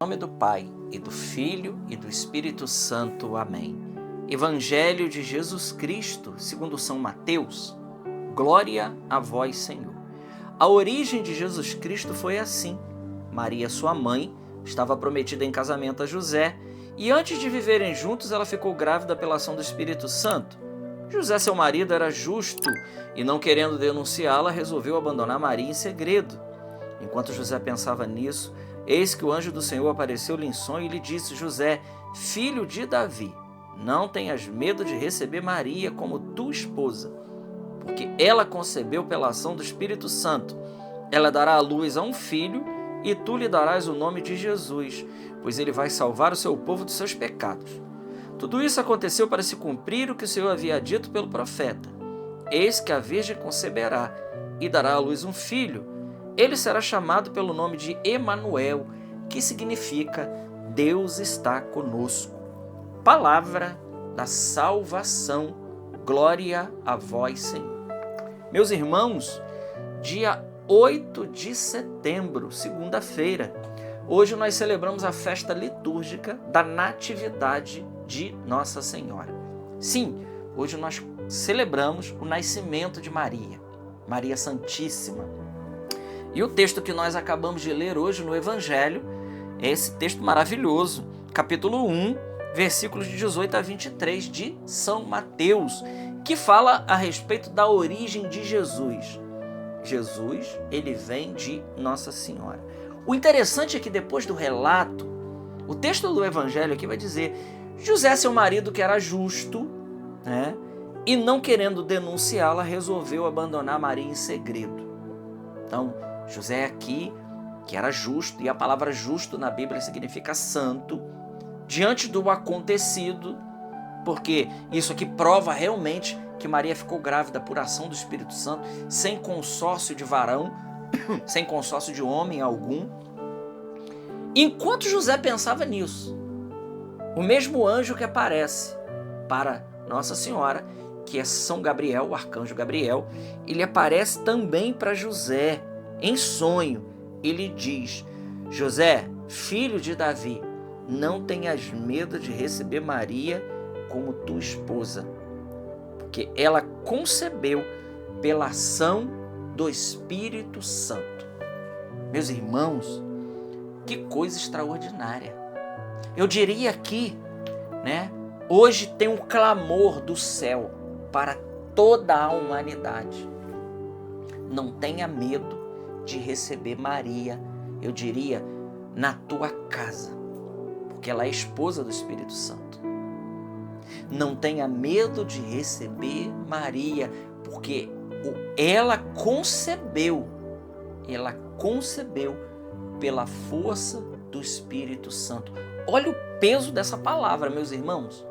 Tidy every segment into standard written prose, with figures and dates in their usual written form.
nome do Pai, e do Filho, e do Espírito Santo. Amém. Evangelho de Jesus Cristo, segundo São Mateus. Glória a vós, Senhor. A origem de Jesus Cristo foi assim. Maria, sua mãe, estava prometida em casamento a José, e antes de viverem juntos, ela ficou grávida pela ação do Espírito Santo. José, seu marido, era justo e, não querendo denunciá-la, resolveu abandonar Maria em segredo. Enquanto José pensava nisso, eis que o anjo do Senhor apareceu-lhe em sonho e lhe disse: José, filho de Davi, não tenhas medo de receber Maria como tua esposa, porque ela concebeu pela ação do Espírito Santo. Ela dará à luz a um filho e tu lhe darás o nome de Jesus, pois ele vai salvar o seu povo dos seus pecados. Tudo isso aconteceu para se cumprir o que o Senhor havia dito pelo profeta. Eis que a virgem conceberá e dará à luz um filho. Ele será chamado pelo nome de Emanuel, que significa Deus está conosco. Palavra da salvação. Glória a vós, Senhor. Meus irmãos, dia 8 de setembro, segunda-feira, hoje nós celebramos a festa litúrgica da Natividade de Nossa Senhora. Sim, hoje nós celebramos o nascimento de Maria, Maria Santíssima. E o texto que nós acabamos de ler hoje no Evangelho é esse texto maravilhoso, capítulo 1, versículos de 18 a 23 de São Mateus, que fala a respeito da origem de Jesus. Jesus, ele vem de Nossa Senhora. O interessante é que depois do relato, o texto do Evangelho aqui vai dizer: José, seu marido, que era justo, né, e não querendo denunciá-la, resolveu abandonar Maria em segredo. Então, José aqui, que era justo, e a palavra justo na Bíblia significa santo, diante do acontecido, porque isso aqui prova realmente que Maria ficou grávida por ação do Espírito Santo, sem consórcio de varão, sem consórcio de homem algum. Enquanto José pensava nisso, o mesmo anjo que aparece para Nossa Senhora, que é São Gabriel, o arcanjo Gabriel, ele aparece também para José em sonho. Ele diz: José, filho de Davi, não tenhas medo de receber Maria como tua esposa, porque ela concebeu pela ação do Espírito Santo. Meus irmãos, que coisa extraordinária. Eu diria aqui, né, hoje tem um clamor do céu para toda a humanidade. Não tenha medo de receber Maria, eu diria, na tua casa, porque ela é esposa do Espírito Santo. Não tenha medo de receber Maria, porque ela concebeu pela força do Espírito Santo. Olha o peso dessa palavra, meus irmãos.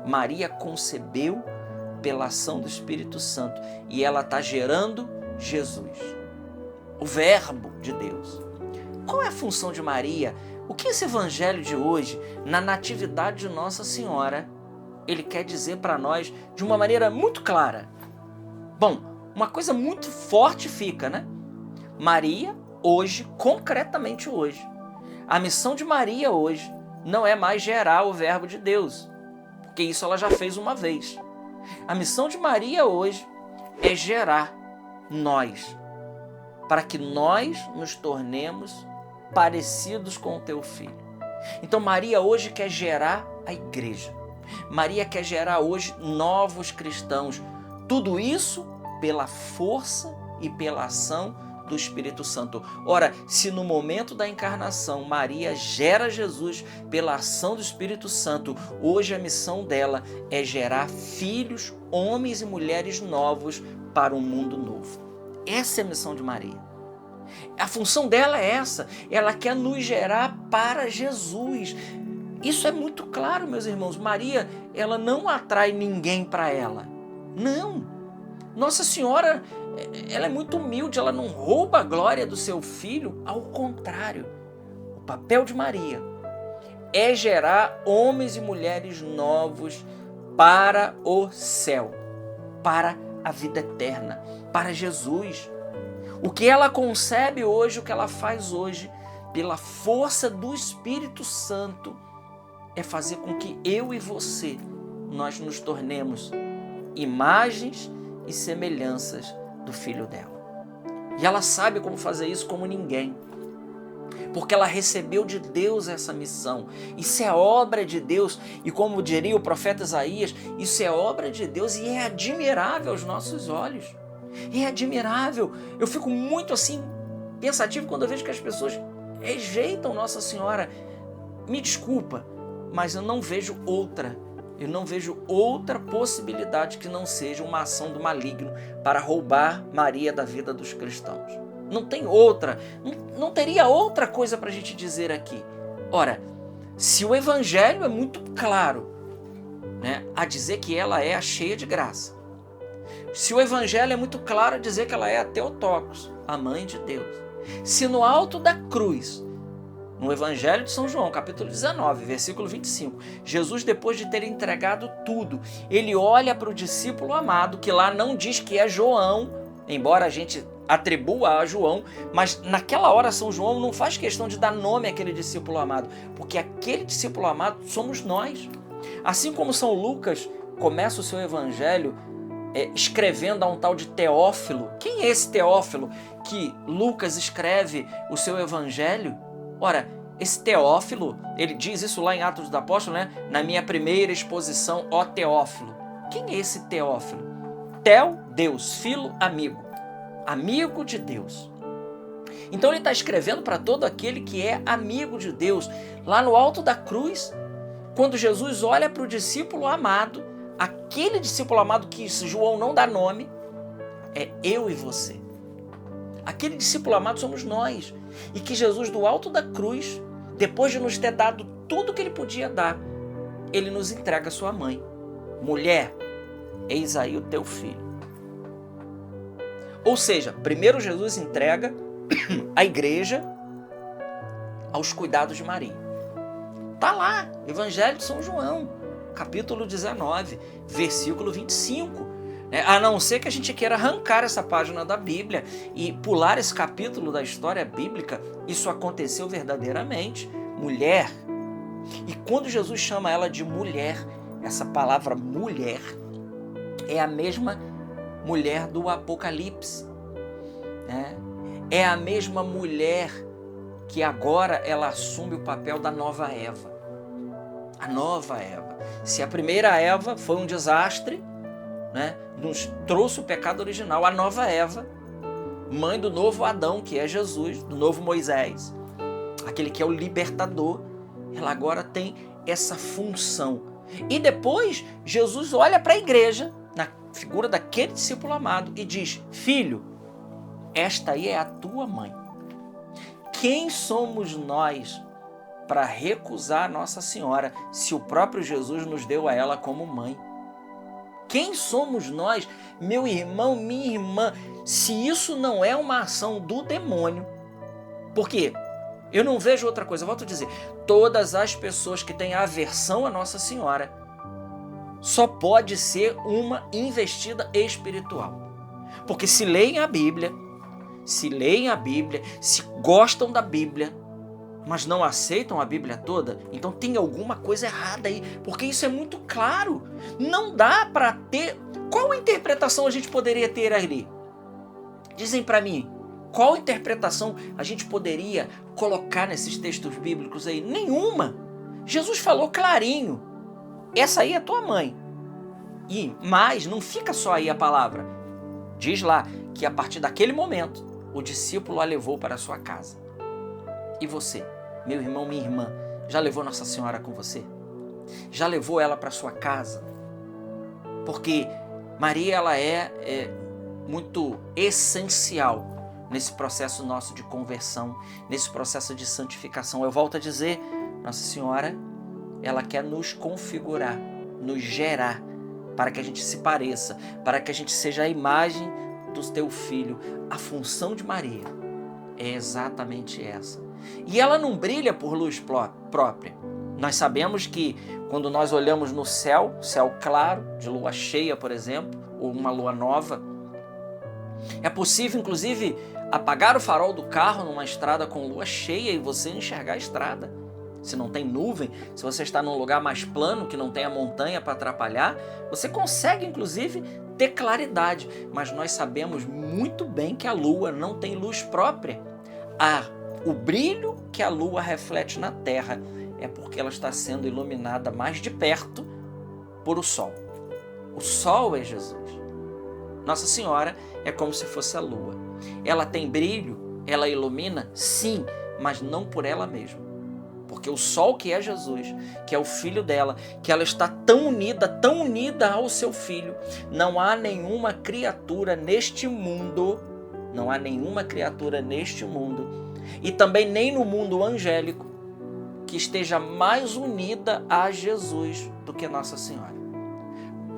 Maria concebeu pela ação do Espírito Santo e ela está gerando Jesus, o Verbo de Deus. Qual é a função de Maria? O que esse evangelho de hoje, na Natividade de Nossa Senhora, ele quer dizer para nós de uma maneira muito clara? Bom, uma coisa muito forte fica, né? Maria, hoje, concretamente hoje, a missão de Maria hoje não é mais gerar o Verbo de Deus, porque isso ela já fez uma vez. A missão de Maria hoje é gerar nós, para que nós nos tornemos parecidos com o teu filho. Então Maria hoje quer gerar a igreja. Maria quer gerar hoje novos cristãos. Tudo isso pela força e pela ação do Espírito Santo. Ora, se no momento da encarnação Maria gera Jesus pela ação do Espírito Santo, hoje a missão dela é gerar filhos, homens e mulheres novos para um mundo novo. Essa é a missão de Maria. A função dela é essa. Ela quer nos gerar para Jesus. Isso é muito claro, meus irmãos. Maria, ela não atrai ninguém para ela. Não. Nossa Senhora, ela é muito humilde, ela não rouba a glória do seu filho. Ao contrário, o papel de Maria é gerar homens e mulheres novos para o céu, para a vida eterna, para Jesus. O que ela concebe hoje, o que ela faz hoje, pela força do Espírito Santo, é fazer com que eu e você, nós nos tornemos imagens e semelhanças do Filho dela. E ela sabe como fazer isso como ninguém, porque ela recebeu de Deus essa missão. Isso é obra de Deus, e como diria o profeta Isaías, isso é obra de Deus e é admirável aos nossos olhos. É admirável. Eu fico muito assim, pensativo quando eu vejo que as pessoas rejeitam Nossa Senhora. Me desculpa, mas eu não vejo outra possibilidade que não seja uma ação do maligno para roubar Maria da vida dos cristãos. Não tem outra, não teria outra coisa para a gente dizer aqui. Ora, se o Evangelho é muito claro, né, a dizer que ela é a cheia de graça, se o Evangelho é muito claro a dizer que ela é a Theotokos, a mãe de Deus, se no alto da cruz, no Evangelho de São João, capítulo 19, versículo 25, Jesus, depois de ter entregado tudo, ele olha para o discípulo amado, que lá não diz que é João, embora a gente atribua a João, mas naquela hora São João não faz questão de dar nome àquele discípulo amado, porque aquele discípulo amado somos nós. Assim como São Lucas começa o seu Evangelho escrevendo a um tal de Teófilo. Quem é esse Teófilo que Lucas escreve o seu Evangelho? Ora, esse Teófilo, ele diz isso lá em Atos dos Apóstolos, né? Na minha primeira exposição, ó Teófilo. Quem é esse Teófilo? Teo, Deus, filo, amigo. Amigo de Deus. Então ele está escrevendo para todo aquele que é amigo de Deus. Lá no alto da cruz, quando Jesus olha para o discípulo amado, aquele discípulo amado que João não dá nome, é eu e você. Aquele discípulo amado somos nós. E que Jesus, do alto da cruz, depois de nos ter dado tudo que ele podia dar, ele nos entrega a sua mãe. Mulher, eis aí o teu filho. Ou seja, primeiro Jesus entrega a igreja aos cuidados de Maria. Está lá, Evangelho de São João, capítulo 19, versículo 25. A não ser que a gente queira arrancar essa página da Bíblia e pular esse capítulo da história bíblica, isso aconteceu verdadeiramente. Mulher. E quando Jesus chama ela de mulher, essa palavra mulher é a mesma mulher do Apocalipse. É a mesma mulher que agora ela assume o papel da nova Eva. A nova Eva. Se a primeira Eva foi um desastre, nos trouxe o pecado original, a nova Eva, mãe do novo Adão, que é Jesus, do novo Moisés, aquele que é o libertador, ela agora tem essa função. E depois Jesus olha para a igreja, na figura daquele discípulo amado, e diz: filho, esta aí é a tua mãe. Quem somos nós para recusar Nossa Senhora se o próprio Jesus nos deu a ela como mãe? Quem somos nós, meu irmão, minha irmã, se isso não é uma ação do demônio? Porque eu não vejo outra coisa. Eu volto a dizer, todas as pessoas que têm aversão a Nossa Senhora só pode ser uma investida espiritual. Porque se leem a Bíblia, se gostam da Bíblia, mas não aceitam a Bíblia toda, então tem alguma coisa errada aí, porque isso é muito claro. Não dá para ter... Qual interpretação a gente poderia ter ali? Dizem para mim, qual interpretação a gente poderia colocar nesses textos bíblicos aí? Nenhuma. Jesus falou clarinho, essa aí é tua mãe. Mas não fica só aí a palavra. Diz lá que a partir daquele momento, o discípulo a levou para a sua casa. E você, meu irmão, minha irmã, já levou Nossa Senhora com você? Já levou ela para sua casa? Porque Maria, ela é muito essencial nesse processo nosso de conversão, nesse processo de santificação. Eu volto a dizer, Nossa Senhora, ela quer nos configurar, nos gerar, para que a gente se pareça, para que a gente seja a imagem do teu filho. A função de Maria é exatamente essa. E ela não brilha por luz própria. Nós sabemos que quando nós olhamos no céu claro, de lua cheia, por exemplo, ou uma lua nova, É possível, inclusive, apagar o farol do carro numa estrada com lua cheia e você enxergar a estrada. Se não tem nuvem, se você está num lugar mais plano, que não tem a montanha para atrapalhar, você consegue, inclusive, ter claridade. Mas nós sabemos muito bem que a lua não tem luz própria. O brilho que a lua reflete na terra é porque ela está sendo iluminada mais de perto por o sol. O sol é Jesus. Nossa Senhora é como se fosse a lua. Ela tem brilho, ela ilumina, sim, mas não por ela mesma. Porque o sol que é Jesus, que é o filho dela, que ela está tão unida ao seu filho, não há nenhuma criatura neste mundo, e também nem no mundo angélico, que esteja mais unida a Jesus do que Nossa Senhora.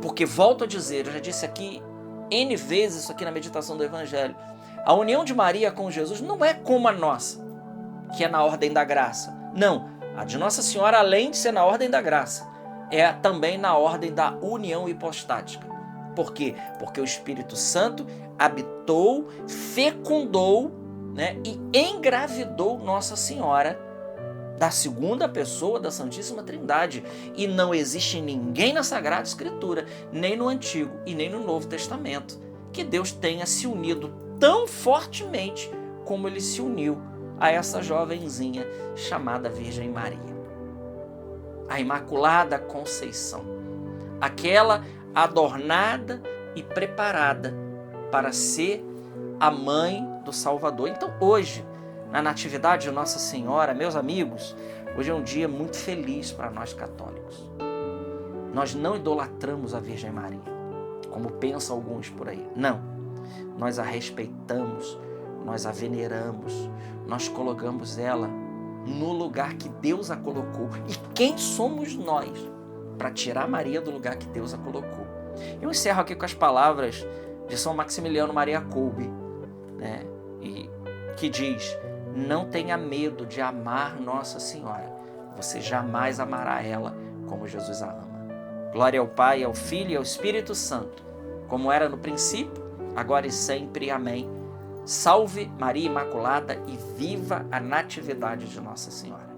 Porque, volto a dizer, eu já disse aqui N vezes isso aqui na meditação do Evangelho, a união de Maria com Jesus não é como a nossa, que é na ordem da graça. Não, a de Nossa Senhora, além de ser na ordem da graça, é também na ordem da união hipostática. Por quê? Porque o Espírito Santo habitou, fecundou, e engravidou Nossa Senhora da segunda pessoa da Santíssima Trindade. E não existe ninguém na Sagrada Escritura, nem no Antigo e nem no Novo Testamento, que Deus tenha se unido tão fortemente como ele se uniu a essa jovenzinha chamada Virgem Maria. A Imaculada Conceição, aquela adornada e preparada para ser a mãe do Salvador. Então hoje, na Natividade de Nossa Senhora, meus amigos, hoje é um dia muito feliz para nós católicos. Nós não idolatramos a Virgem Maria, como pensam alguns por aí. Não, nós a respeitamos, nós a veneramos, nós colocamos ela no lugar que Deus a colocou. E quem somos nós para tirar Maria do lugar que Deus a colocou? Eu encerro aqui com as palavras de São Maximiliano Maria Kolbe, e que diz: não tenha medo de amar Nossa Senhora, você jamais amará ela como Jesus a ama. Glória ao Pai, ao Filho e ao Espírito Santo, como era no princípio, agora e sempre. Amém. Salve Maria Imaculada e viva a Natividade de Nossa Senhora.